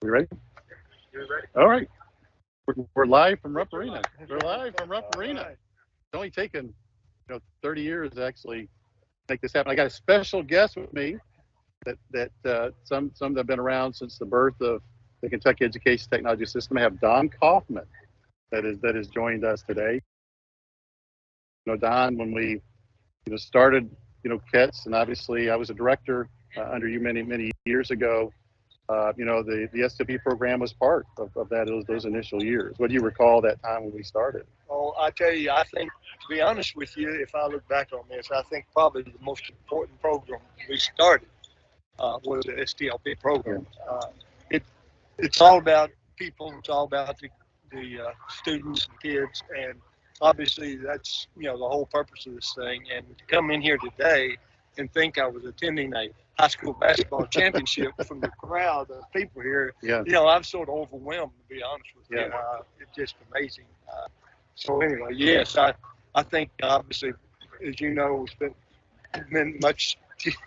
We ready? You're ready. All right. We're live from Rupp Arena. We're live from Rupp Arena. It's only taken 30 years to actually make this happen. I got a special guest with me that some that have been around since the birth of the Kentucky education technology system. I have Don Kaufman that has joined us today. Don, when we started KETS, and obviously I was a director under you many years ago. The STLP program was part of those initial years. What do you recall that time when we started? Oh, I tell you, I think, to be honest with you, if I look back on this, I think probably the most important program we started was the STLP program. Yeah. It's all about people. It's all about the students and kids, and obviously that's the whole purpose of this thing. And to come in here today and think I was attending a high school basketball championship from the crowd of people here, yeah. I'm sort of overwhelmed, to be honest with you. It's just amazing. So anyway, yes, I think obviously, as you know, it's been much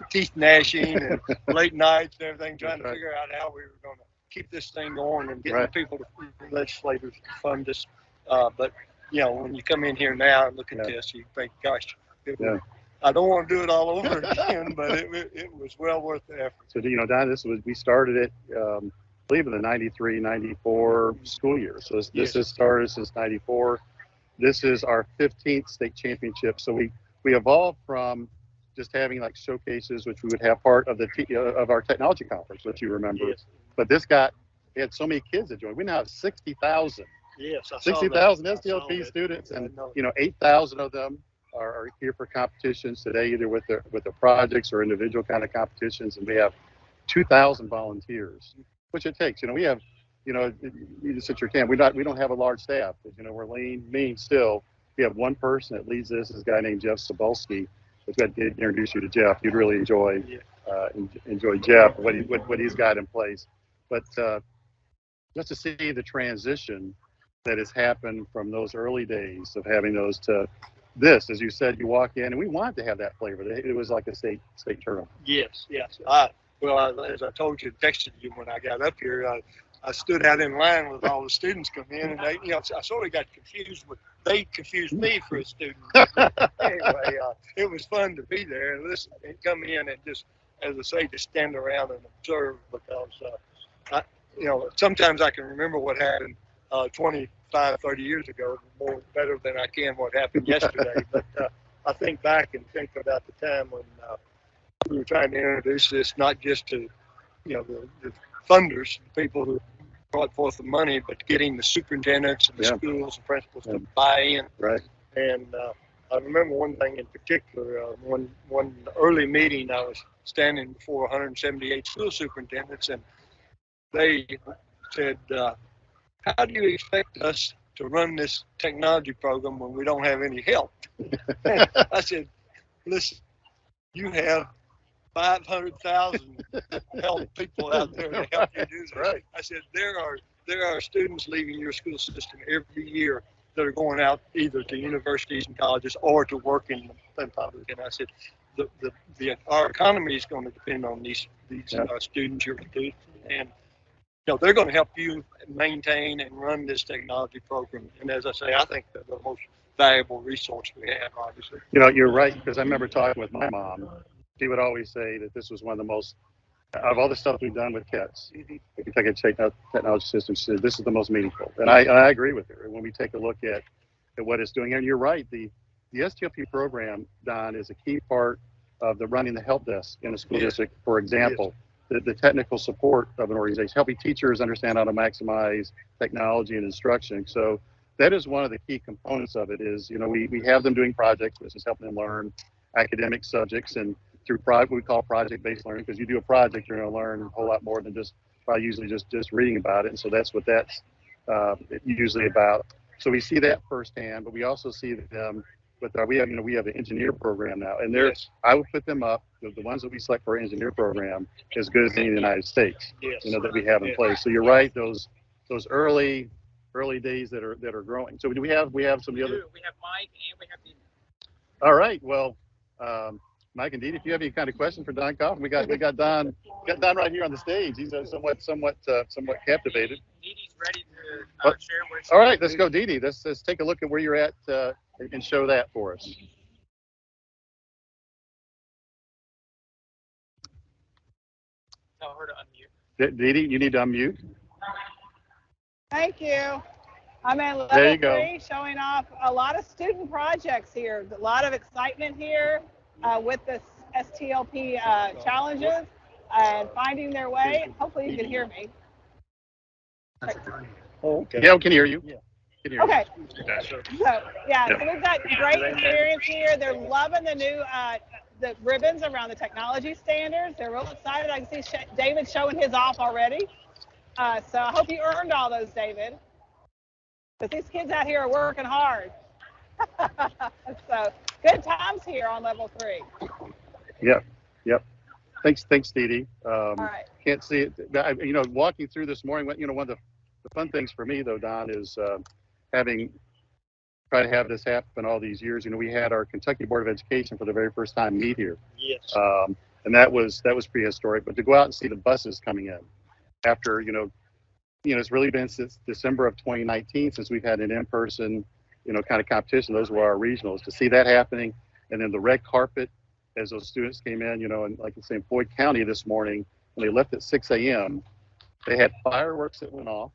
teeth gnashing and late nights and everything, trying to figure out how we were going to keep this thing going and get people, legislators, to fund this. But when you come in here now and look at this, you think, gosh, I don't want to do it all over again, but it was well worth the effort. So, Don, we started it, I believe, in the 93, 94 school year. So this has started since 94. This is our 15th state championship. So we evolved from just having like showcases, which we would have part of of our technology conference, which you remember. Yes. But we had so many kids that joined. We now have 60,000. Yes, 60,000 STLP students, and 8,000 of them are here for competitions today, either with their projects or individual kind of competitions. And we have 2,000 volunteers, which it takes. We have, you just sit your camp. We don't have a large staff. We're mean still. We have one person that leads this. Is a guy named Jeff Sobolski. If I did introduce you to Jeff, you'd really enjoy Jeff, what he's got in place. But just to see the transition that has happened from those early days of having those to this, as you said, you walk in, and we wanted to have that flavor. It was like a state tournament. Yes. As I told you, texted you when I got up here, I stood out in line with all the students come in, and they, I sort of got confused they confused me for a student. Anyway, it was fun to be there and listen and come in and just, as I say, just stand around and observe, because sometimes I can remember what happened 25, 30 years ago more better than I can what happened yesterday. But I think back and think about the time when we were trying to introduce this, not just to the funders, the people who brought forth the money, but getting the superintendents and the schools and principals to buy in. Right. And I remember one thing in particular. One early meeting, I was standing before 178 school superintendents, and they said, how do you expect us to run this technology program when we don't have any help? I said, listen, you have 500,000 help people out there to help you do this. Right. I said, there are students leaving your school system every year that are going out either to universities and colleges or to work in public. And I said, our economy is going to depend on these students you're producing, and they're going to help you maintain and run this technology program. And as I say, I think they're the most valuable resource we have, obviously. You're right, because I remember talking with my mom. She would always say that this was one of the most, out of all the stuff we've done with KETS, the Kentucky Technology System, she said this is the most meaningful. And I agree with her. When we take a look at what it's doing, and you're right, the STLP program, Don, is a key part of running the help desk in a school district, for example. The technical support of an organization, helping teachers understand how to maximize technology and instruction. So that is one of the key components of it is, we have them doing projects, which is helping them learn academic subjects, and through we call project-based learning, because you do a project, you're going to learn a whole lot more than just usually just reading about it. And so that's what that's usually about. So we see that firsthand, but we also see them with we have an engineer program now, and I would put them up, the ones that we select for our engineer program, as good as any in the United States, that we have in place. So you're right, those early days that are growing. So we have some of the other. We have Mike and we have you. All right, well, Mike and Dee, if you have any kind of question for Don Coffin, we got Don right here on the stage. He's somewhat captivated. Dee Dee's ready to share what she All right, let's go, Dee. Let's take a look at where you're at and show that for us. Tell her to unmute. Dee Dee, you need to unmute. Thank you. I'm at level There you go. 3, showing off a lot of student projects here. A lot of excitement here with the STLP challenges and finding their way. Hopefully you can hear me. Oh, okay. Yeah, we can hear you. Yeah. Okay. So we've got great experience here. They're loving the new the ribbons around the technology standards. They're real excited. I can see David showing his off already. So I hope you earned all those, David. But these kids out here are working hard. So good times here on level 3. Yep. Thanks, Dee Dee. All right. Can't see it. Walking through this morning, one of the fun things for me though, Don, is having tried to have this happen all these years. We had our Kentucky Board of Education for the very first time meet here. Yes. And that was prehistoric. But to go out and see the buses coming in after, it's really been since December of 2019 since we've had an in-person, kind of competition. Those were our regionals. To see that happening, and then the red carpet as those students came in, and like I say, in Floyd County this morning, when they left at 6 a.m., they had fireworks that went off,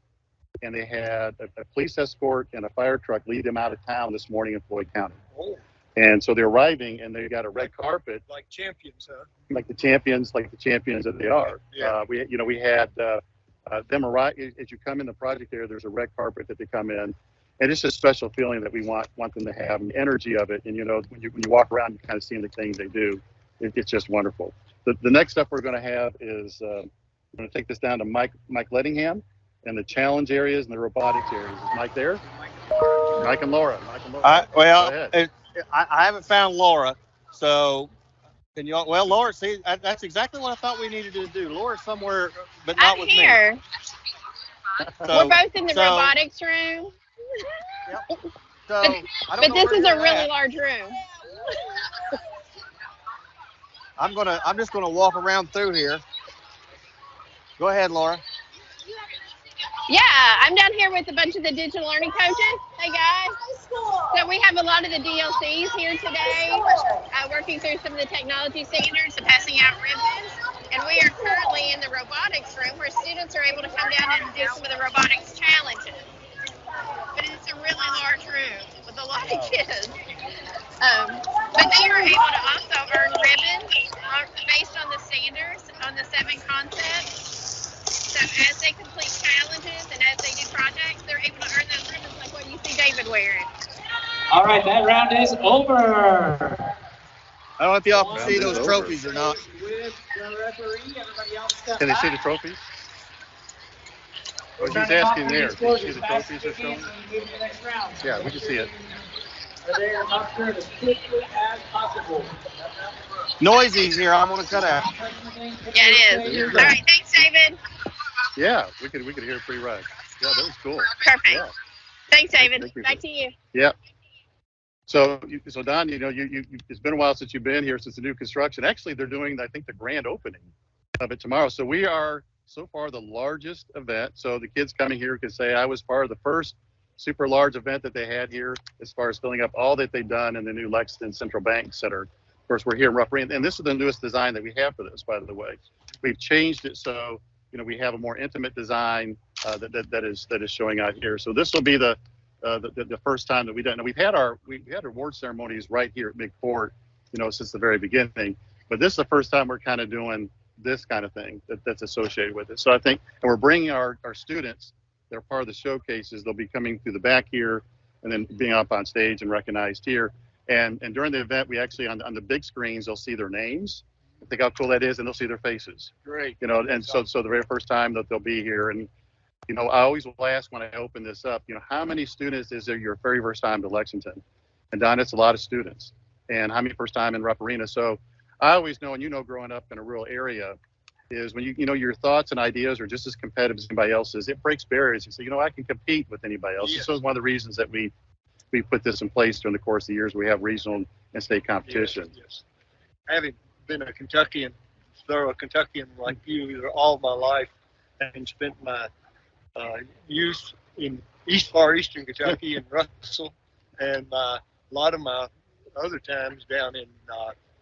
and they had a police escort and a fire truck lead them out of town this morning in Floyd County. Oh. And so they're arriving, and they got a red carpet, Like champions, huh? like the champions that they are. Yeah. We had them arrive as you come in the project area. There's a red carpet that they come in, and it's just a special feeling that we want them to have, and the energy of it. And when you walk around, you kind of seeing the things they do. It's just wonderful. The next step we're going to have is we're going to take this down to Mike Lettingham and the challenge areas and the robotics areas. Is Mike there? Mike and Laura. I haven't found Laura, so can you? Well, Laura, see, that's exactly what I thought we needed to do. Laura's somewhere, but not I'm with here. me. So, We're both in the robotics room. Yep. So, I don't But know this where is a you're really at. large room. I'm just gonna walk around through here. Go ahead, Laura. Yeah, I'm down here with a bunch of the digital learning coaches. Hey guys. So we have a lot of the DLCs here today, working through some of the technology standards and passing out ribbons. And we are currently in the robotics room where students are able to come down and do some of the robotics challenges. But it's a really large room with a lot of kids. But they are able to also earn ribbons based on the standards, on the 7 concepts. So as they complete challenges and as they do projects, they're able to earn those ribbons like what you see David wearing. All right, that round is over. I don't know if y'all can see those trophies or not. With the referee, everybody else step Can they see back. the trophies? We're He's trying to talk asking to there. these Can you scores see as the fast trophies as they're we can showing? so we can move to the next round. So Yeah, we make can sure see it. Are there up there as quickly as possible. Noisy's here. I'm gonna cut out. Yeah, it is. All right, thanks, David. Yeah, we could hear it pretty right. Yeah, that was cool. Perfect. Yeah. Thanks, David. Thank you. Back to you. Yeah. So Don, it's been a while since you've been here, since the new construction. Actually, they're doing, I think, the grand opening of it tomorrow. So we are so far the largest event. So the kids coming here can say I was part of the first super large event that they had here, as far as filling up all that they've done in the new Lexington Central Bank Center. Of course, we're here in Rough Green, and this is the newest design that we have for this, by the way. We've changed it so we have a more intimate design that is showing out here. So this will be the first time that we've done. Now, we had award ceremonies right here at Big Fort, since the very beginning. But this is the first time we're kind of doing this kind of thing that's associated with it. So I think, and we're bringing our students. They're part of the showcases. They'll be coming through the back here, and then being up on stage and recognized here. And during the event, we actually on the big screens, they'll see their names. Think how cool that is, and they'll see their faces. Great. And so the very first time that they'll be here, and I always will ask when I open this up, how many students is there your very first time to Lexington? And Don, it's a lot of students. And how many first time in Rupp Arena? So I always know, and growing up in a rural area, is when your thoughts and ideas are just as competitive as anybody else's, it breaks barriers. You say, I can compete with anybody else. Yes. So it's one of the reasons that we put this in place during the course of the years. We have regional and state competition. Yes. having been a Kentuckian, thorough Kentuckian like you all my life, and spent my youth in far eastern Kentucky in Russell, and a lot of my other times down in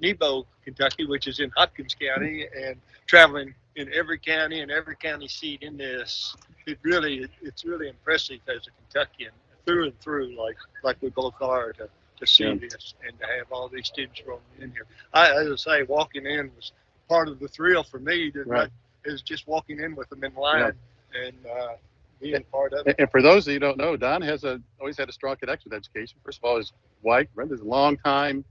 Nebo, Kentucky, which is in Hopkins County, and traveling in every county and every county seat in this. It's really impressive as a Kentuckian through and through, like we both are, to see this and to have all these students rolling in here. As I say, walking in was part of the thrill for me. Is just walking in with them in line and being part of it. And for those of you who don't know, Don has always had a strong connection with education. First of all, his wife, Brenda's a long-time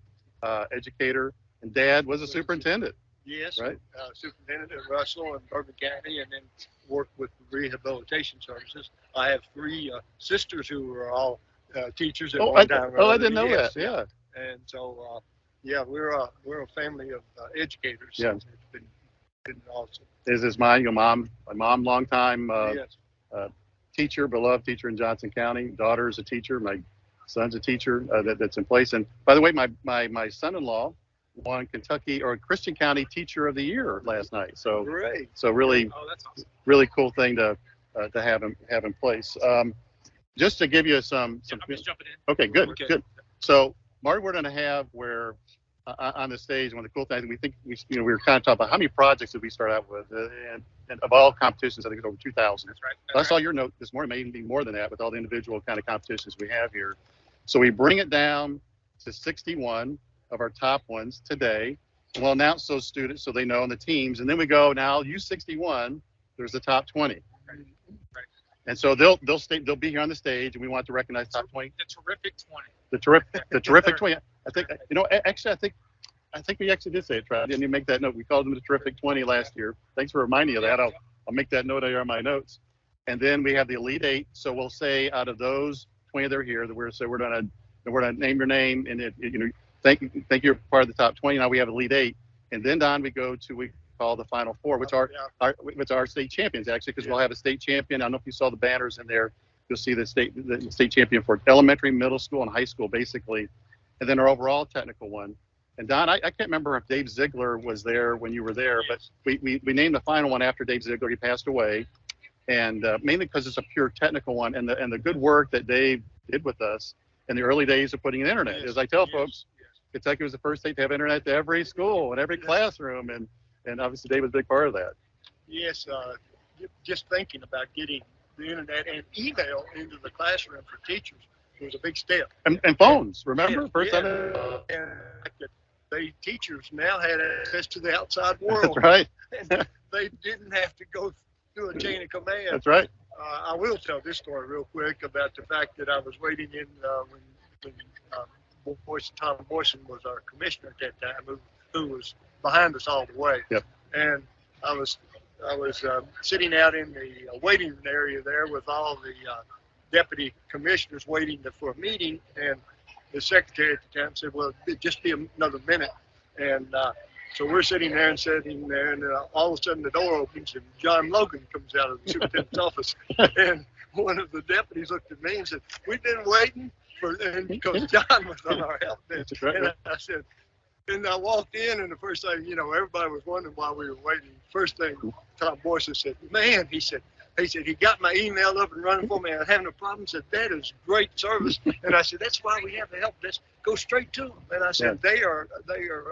educator, and Dad was a superintendent. Yes, right. Superintendent at Russell and Bourbon County, and then worked with rehabilitation services. I have 3 sisters who are all teachers at one time. I didn't know that. Yeah. And so, we're a family of educators. Yeah. It's been awesome. This is my mom, long-time Yes. teacher, beloved teacher in Johnson County. Daughter's a teacher. My son's a teacher that's in place. And by the way, my son-in-law won Kentucky or Christian County Teacher of the Year last night. So Great. So really, that's awesome. really cool thing to have in place. Just to give you some. I'm just jumping in. Okay, good. So Marty, we're going to have where on the stage, one of the cool things we think we were kind of talking about how many projects did we start out with, and of all competitions, I think it's over 2,000. That's right. I saw your note this morning, maybe more than that, with all the individual kind of competitions we have here. So we bring it down to 61 of our top ones today. We'll announce those students so they know, and the teams, and then we go now. U61, there's the top 20. Right. And so they'll be here on the stage, and we want to recognize top 20. The terrific 20. The terrific 20. I think I think we actually did say it, Trav. Didn't you make that note? We called them the terrific 20 last year. Thanks for reminding me of that. I'll make that note here on my notes. And then we have the Elite 8. So we'll say out of those 20 that are here, that we're gonna name your name, and thank you're part of the top 20. Now we have Elite 8, and then Don, we call the Final 4, which are our state champions actually, because we'll have a state champion. I don't know if you saw the banners in there. You'll see the state champion for elementary, middle school, and high school basically, and then our overall technical one. And Don, I can't remember if Dave Ziegler was there when you were there, but we named the final one after Dave Ziegler. He passed away, and mainly because it's a pure technical one, and the good work that Dave did with us in the early days of putting in internet. As I tell folks, Kentucky was the first state to have internet to every school and every classroom, and obviously Dave was a big part of that. Yes, just thinking about getting the internet and email into the classroom for teachers was a big step. And phones, remember? First time. And teachers now had access to the outside world. That's right. And they didn't have to go through a chain of command. That's right. I will tell this story real quick about the fact that I was waiting in when Tom Boyson was our commissioner at that time, who was behind us all the way. Yep. And I was sitting out in the waiting area there with all the deputy commissioners waiting for a meeting, and the secretary at the time said, "Well, it'd just be another minute." And so we're sitting there, and all of a sudden the door opens, and John Logan comes out of the superintendent's office. And one of the deputies looked at me and said, "We've been waiting because John was on our help desk." And I said, and I walked in, and the first thing, everybody was wondering why we were waiting. First thing Tom Boyce said, "Man," he said, he got my email up and running for me. I was having a problem. Said, "That is great service." And I said, "That's why we have the help desk. Go straight to them." And I said, "They are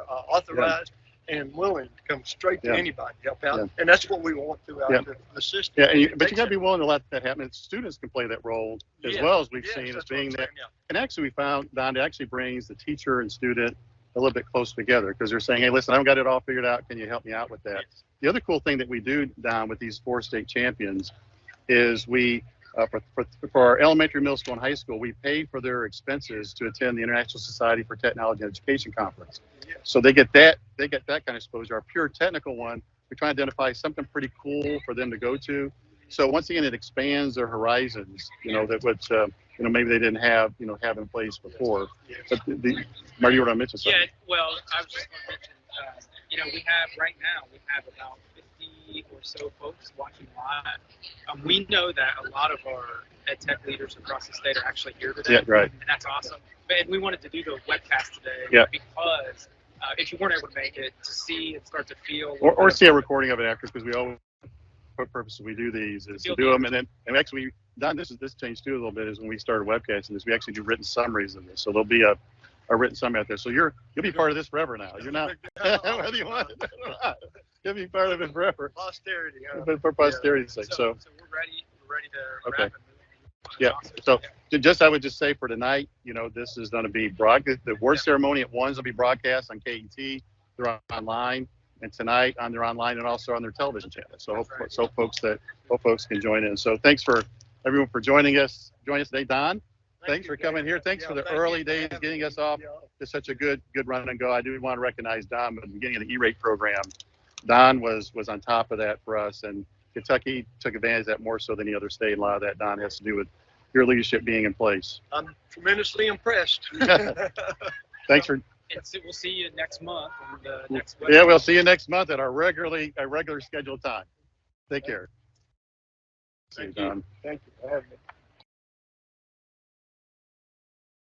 authorized and willing to come straight to anybody to help out." And that's what we want throughout the system. Yeah, but you got to be willing to let that happen. And students can play that role as well, as we've seen as being there. And actually, we found, Don, it actually brings the teacher and student a little bit closer together, because they're saying, "Hey, listen, I haven't got it all figured out. Can you help me out with that?" Yes. The other cool thing that we do, Don, with these 4 state champions is we, for our elementary, middle school, and high school, we pay for their expenses to attend the International Society for Technology and Education Conference. Yes. So they get that kind of exposure. Our pure technical one, we try to identify something pretty cool for them to go to. So once again, it expands their horizons, that what, maybe they didn't have in place before. Yes. But Marty, you want to mention something? Yeah, well, I was just going to mention, we have right now, about 50 or so folks watching live. We know that a lot of our EdTech leaders across the state are actually here today. Yeah, right. And that's awesome. And we wanted to do the webcast today because if you weren't able to make it, to see and start to feel. Or see a recording of it after, because we always, for purposes we do these is to do them, and actually Don, this changed too a little bit is when we started webcasting this, we actually do written summaries of this, so there'll be a written summary out there. So you'll be part of this forever now. You're not whether you want it or not. You'll be part of it forever. Posterity. For posterity's sake. So we're ready. We're ready to okay. wrap and move. Yeah. So I would just say for tonight, this is going to be broadcast. The award ceremony at 1 will be broadcast on KET. They're online, and tonight they're online and also on their television channel. So hope folks can join in. So thanks for everyone for joining us today. Don, thanks for coming here. Thanks for the early days getting us off to such a good run and go. I do want to recognize Don at the beginning of the E-rate program. Don was on top of that for us, and Kentucky took advantage of that more so than any other state. A lot of that, Don, has to do with your leadership being in place. I'm tremendously impressed. Thanks for. And so we'll see you next month on the next. Yeah, we'll see you next month at our regular scheduled time. Take care. Thank you. Thank you for having me.